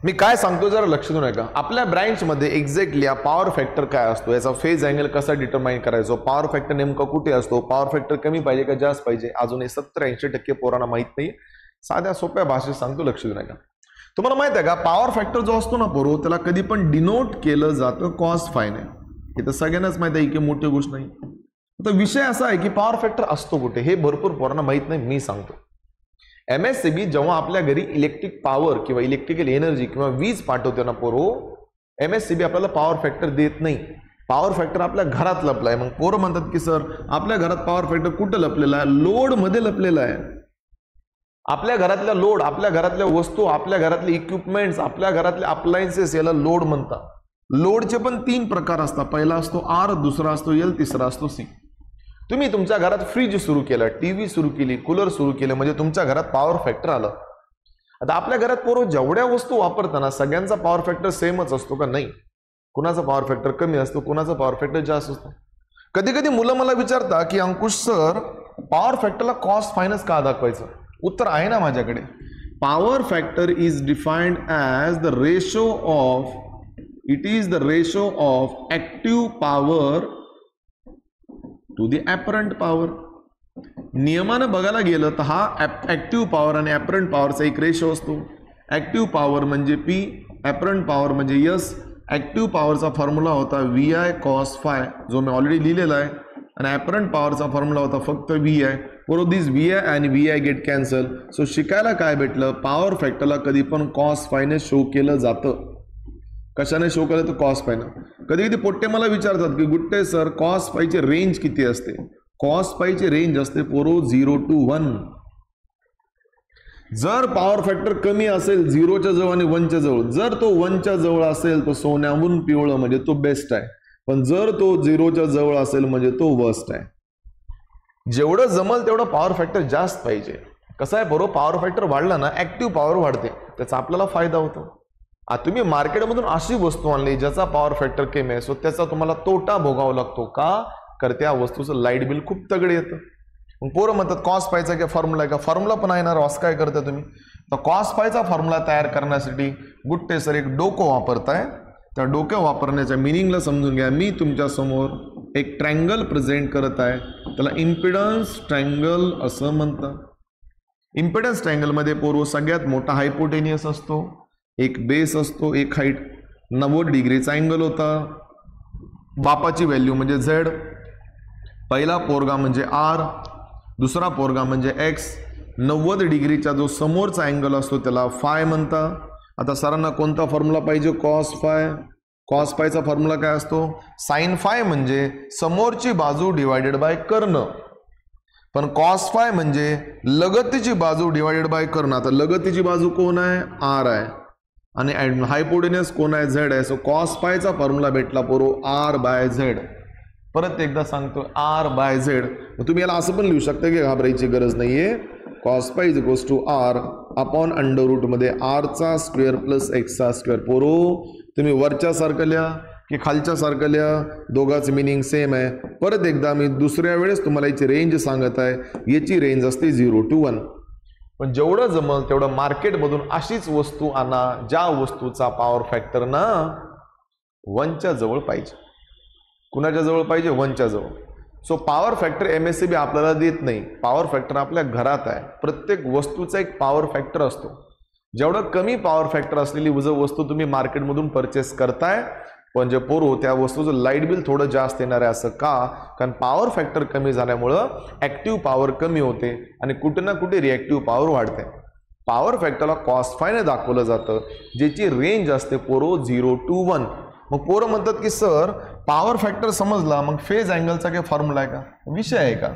मी काय सांगतो जरा लक्ष देऊन ऐका. आपल्या ब्रँचमध्ये एक्झॅक्टली पॉवर फॅक्टर काय असतो, याचा फेज अँगल कसा डिटरमाइन करायचो, पॉवर फॅक्टर नेमका कुठे असतो, पॉवर फॅक्टर कमी पाहिजे का जास्त पाहिजे, अजूनही 70-80% पोरांना माहित नाही. साध्या सोप्या भाषेत सांगतो, लक्ष देऊन ऐका. तुम्हाला माहित आहे का पॉवर फॅक्टर जो असतो ना पोरो, त्याला कधी पण डिनोट केलं जातं कॉस फायने. हे तर सगळ्यांनाच माहित आहे की मोठी गोष्ट नाही. तर विषय असा आहे की पॉवर फॅक्टर असतो कुठे हे भरपूर पोरांना माहित नाही. मी सांगतो. MSCB जेव्हा आपल्या घरी इलेक्ट्रिक पॉवर किंवा इलेक्ट्रिकल एनर्जी किंवा वीज पाठवते ना पोरो, MSCB आपल्याला पॉवर फॅक्टर देत नाही. पॉवर फॅक्टर आपल्या घरात लपलाय. मग पोरं म्हणतात की सर आपल्या घरात पॉवर फॅक्टर कुठं लपलेला आहे, लोड मध्ये लपलेला आहे. आपल्या घरातल्या लोड, आपल्या घरातल्या वस्तू, आपल्या घरातले इक्विपमेंट्स, आपल्या घरातले अप्लायन्सेस याला लोड म्हणतात. लोडचे पण 3 प्रकार असतात. पहिला असतो R, दुसरा असतो L, तिसरा असतो C. तुम्ही तुमच्या घरात फ्रीज सुरू केलं, टीव्ही सुरू केली, कूलर सुरू केलं म्हणजे तुमच्या घरात पॉवर फॅक्टर आलं. आता आपल्या घरात पोरं जेवढ्या वस्तू वापरताना सगळ्यांचा पॉवर फॅक्टर सेमच असतो का? नाही. कुणाचा पॉवर फॅक्टर कमी असतो, कुणाचा पॉवर फॅक्टर जास्त असतो. कधी कधी मुलं मला विचारतात की अंकुश सर पॉवर फॅक्टरला कॉस्ट फायनान्स का दाखवायचं? उत्तर आहे ना माझ्याकडे. Power factor is defined as the ratio of, it is the ratio of active power to the apparent power. नियमानं बघायला गेलं तर हा ऍक्टिव्ह पॉवर आणि ॲपरंट पॉवरचा एक रेशो असतो. ऍक्टिव्ह पॉवर म्हणजे P, ॲपरंट पॉवर म्हणजे S. ऍक्टिव्ह पॉवरचा फॉर्म्युला होता VI cos phi, जो मी ऑलरेडी लिहिलेला आहे. आणि ॲपरंट पॉवरचा फॉर्म्युला होता फक्त VI. बोरो दिस VI आणि VI गेट कॅन्सल. सो शिकायला काय भेटलं, पॉवर फॅक्टरला कधी पण cos phi ने शो केलं जातं. कशाने शो केलं तर cos phi ने. कधी कधी पोट्टे मला विचारतात की गुट्टे सर cos phi ची रेंज किती असते? cos phi ची रेंज असते पोरो 0 to 1. जर पॉवर फॅक्टर कमी असेल 0च्या जवळ आणि 1च्या जवळ, जर तो 1च्या जवळ असेल तो सोन्याहून पिवळं म्हणजे तो बेस्ट आहे. पण जर तो 0च्या जवळ असेल म्हणजे तो वर्स्ट आहे. जेवढं जमल तेवढं पॉवर फॅक्टर जास्त पाहिजे. कसं आहे पोरो, पॉवर फॅक्टर वाढला ना ऍक्टिव्ह पॉवर वाढते, त्याचा आपल्याला फायदा होतो. तुम्ही मार्केटमधून अशी वस्तू आणली ज्याचा पॉवर फॅक्टर कमी आहे, सो त्याचा तुम्हाला तोटा भोगावा लागतो. का? कारण त्या वस्तूचं लाईट बिल खूप तगडे येतं. मग पोरं म्हणतात कॉस पायचा काय फॉर्म्युला आहे का? फॉर्म्युला पण आहे ना. रॉस काय करता तुम्ही? तर कॉस पायचा फॉर्म्युला तयार करण्यासाठी गुट्टे सर एक डोकं वापरताय. त्या डोक्या वापरण्याच्या मिनिंगला समजून घ्या. मी तुमच्या समोर एक ट्रँगल प्रेझेंट करत आहे, त्याला इम्पिडन्स ट्रँगल असं म्हणतात. इम्पिडन्स ट्रँगलमध्ये पोरो सगळ्यात मोठा हायपोटेनियस असतो, एक बेस असतो, एक हाईट. 90 डिग्रीचा अँगल होता. बापाची व्हॅल्यू म्हणजे Z. पहिला पोरगा म्हणजे R, दुसरा पोरगा म्हणजे X. 90 डिग्रीचा जो समोरचा अँगल असतो त्याला फाय म्हणतात. आता सरांना कोणता फॉर्म्युला पाहिजे? Cos phi. कॉस फायचा फॉर्म्युला काय असतो? साइन फाय म्हणजे समोरची बाजू डिवायडेड बाय कर्ण. पण कॉस फाय म्हणजे लगतीची बाजू डिवायडेड बाय कर्ण. आता लगतीची बाजू कोण आहे? R आहे. आणि हायपोटेनियस कोण आहे? Z आहे. सो कॉस फायचा फॉर्म्युला भेटला पोरो R/Z. परत एकदा सांगतो R/Z. तुम्ही याला असं पण लिहू शकता की घाबरायची गरज नाहीये. Cos phi is equals to R upon under root मध्ये R चा स्क्वेअर प्लस X चा स्क्वेअर. पोरो तुम्ही वरच्या सारखं लिहा की खालच्या सारखं लिहा, दोघांचं मिनिंग सेम आहे. परत एकदा मी दुसऱ्या वेळेस तुम्हाला याची रेंज सांगत आहे. याची रेंज असते 0 to 1. पण जेवढं जमल तेवढं मार्केटमधून अशीच वस्तू आणा ज्या वस्तूचा पॉवर फॅक्टर ना 1च्या जवळ पाहिजे. कुणाच्या जवळ पाहिजे? 1च्या जवळ. सो पॉवर फॅक्टर MSCB आपल्याला देत नाही. पॉवर फॅक्टर आपल्या घरात आहे. प्रत्येक वस्तूचा एक पॉवर फॅक्टर असतो. जेवढं कमी पॉवर फॅक्टर असलेली वस्तू तुम्ही मार्केटमधून परचेस करताय, म्हणजे पोरो त्या वस्तूचं लाईट बिल थोडं जास्त येणार आहे. असं का? कारण पॉवर फॅक्टर कमी झाल्यामुळं ऍक्टिव्ह पॉवर कमी होते आणि कुठे ना कुठे रिॲक्टिव्ह पॉवर वाढते. पॉवर फॅक्टरला कॉस फायने दाखवलं जातं, ज्याची रेंज असते पोरो 0 to 1. मग पोरं म्हणतात की सर पॉवर फॅक्टर समजला, मग फेज अँगलचा काही फॉर्म्युला आहे का? विषय आहे का?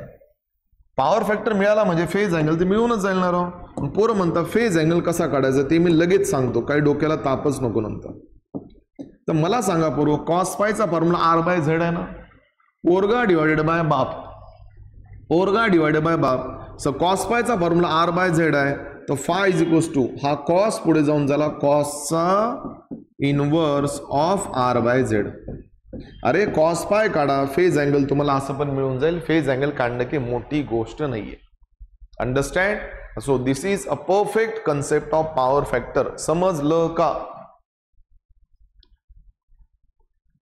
पॉवर फॅक्टर मिळाला म्हणजे फेज अँगल ते मिळूनच जाईल ना राव. पोरं म्हणतात फेज अँगल कसा काढायचा ते मी लगेच सांगतो, काही डोक्याला तापच नको नंतर. तर मला सांगा पोरो, कॉस फायचा फॉर्म्युला R/Z आहे ना. पोरगा डिवायडेड बाय बाप. पोरगा डिवायडेड बाय बाप. सो कॉस फायचा फॉर्म्युला R/Z आहे. तर फाय इज इक्वल्स टू हा कॉस पुढे जाऊन झाला कॉसचा इनवर्स ऑफ R/Z. अरे कॉस फाय काढा, फेज अँगल तुम्हाला असं पण मिळून जाईल. फेज अँगल काढणं की मोठी गोष्ट नाहीये. Understand? So this is a perfect concept of power factor. समजलं का?